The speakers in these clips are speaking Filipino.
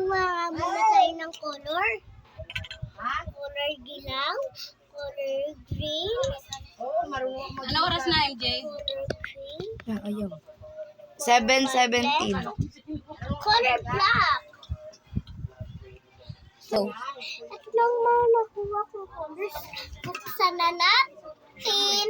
Gumawa muna tayo ng color. Color dilaw, color green. Ano oras na, MJ? Color green. Ayaw. 7:17. Color black. So, At nang mga nakuha kong colors, buksan na natin.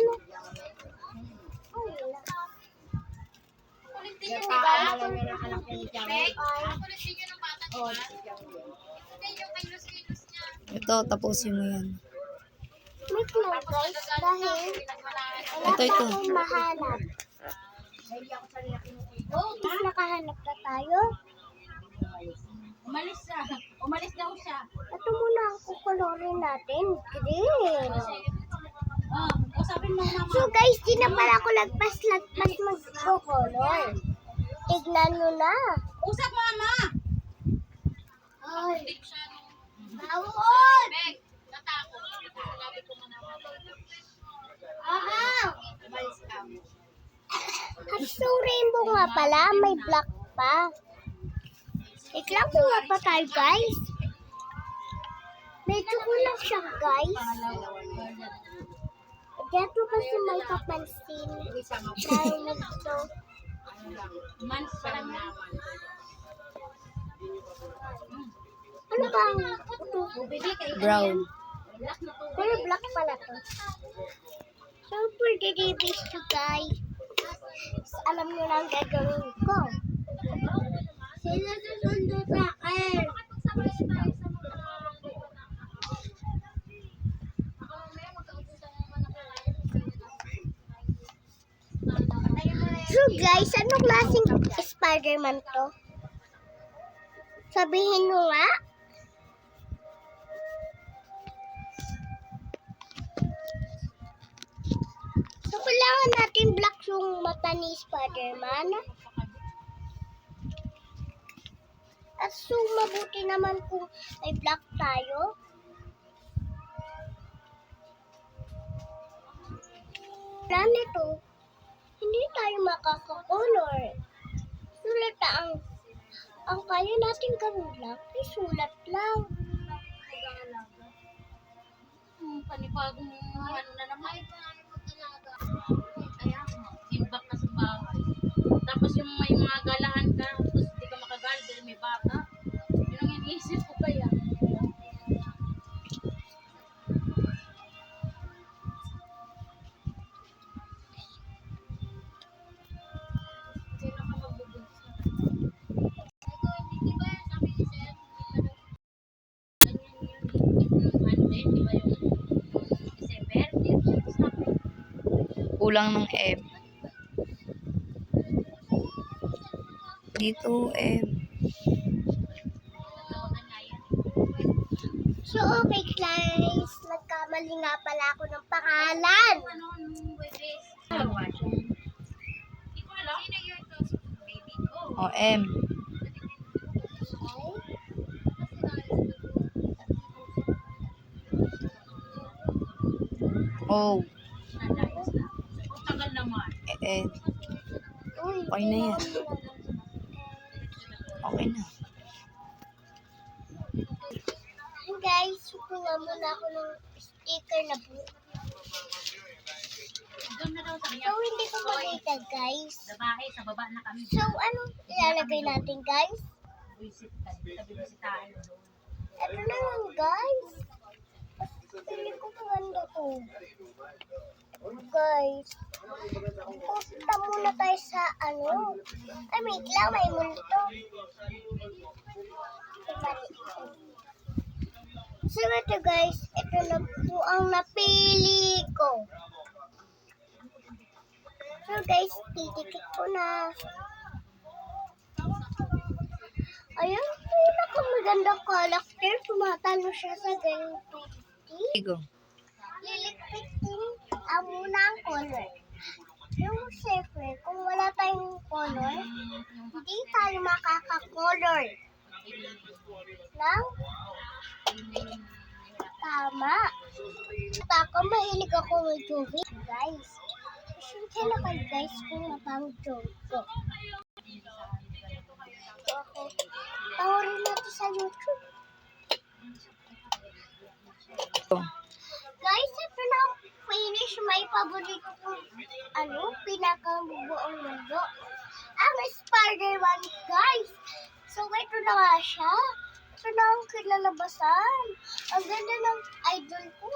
ito, tapusin mo yan. Wait lang guys, dahil Ito. akong mahanap. Tapos nakahanap na tayo. Umalis daw siya. Ito muna ang kukolorin natin. Green. Usapin mo mama. So guys, di na pala ako lagpas-lagpas mag-color. Tignan nyo na. Usap mama. Ay. Bawon! Bek, natakot. Sabi ko muna. Aha! Umalis ka. At so rainbow nga pala, may black pa. Iklang ko nga pa tayo guys. Medyo kulang siya guys. Dito kasi may kapansin. Dahil nito. Mans parang Ano ba ang Brown. pero black pala to. So for the babies to guys. Alam nyo na ang gagawin ko. Sino susundo sa akin? So guys, anong klaseng Spider-Man to? Sabihin mo nga. So kailangan natin black yung mata ni Spider-Man. At so mabuti naman kung may black tayo. Plan nito, hindi tayo makakakolor. Sulat ang kaya natin gawin lang, isulat lang. panibagong ano na naman. Kaya imbak ka sa bahay. Tapos yung may mga galaan ka, tapos hindi ka makagal dahil may bata. Yun ang iniisip ko kaya. Kulang ng M. Dito M. So okay guys, nagkamali nga pala ako ng pangalan. O M. O. Tagal naman. N. Uy, Okay na yan. Okay na. guys, kuha muna ako ng sticker na po. Doon na daw sa So hindi ko makita guys. Sa bahay, sa baba na kami. So anong ilalagay natin guys? Visit tayo. Sabi bisitahin doon. Ito na lang guys. Pili ko maganda to. Guys, punta muna tayo sa ano. Ay, wait lang, may multo. So ito guys, ito na po ang napili ko. So guys, titikit ko na. Ayun, pinakamagandang character. Tumatalo siya sa ganyung 50. Go. Lilikpit din ang unang color. Yung siyempre, kung wala tayong color, hindi tayo makaka-color. Lang? Tama. At ako, mahilig ako ng joke. Guys, siyempre na kayo guys kung napang joke ko. So ako, tawarin natin sa YouTube. Oh. Guys, ito na ang finish. May paborito kong pinakabuong mundo. Ang Spider-Man, guys. So, ito na nga siya. Ito na ang kinalabasan. Ang ganda ng idol ko,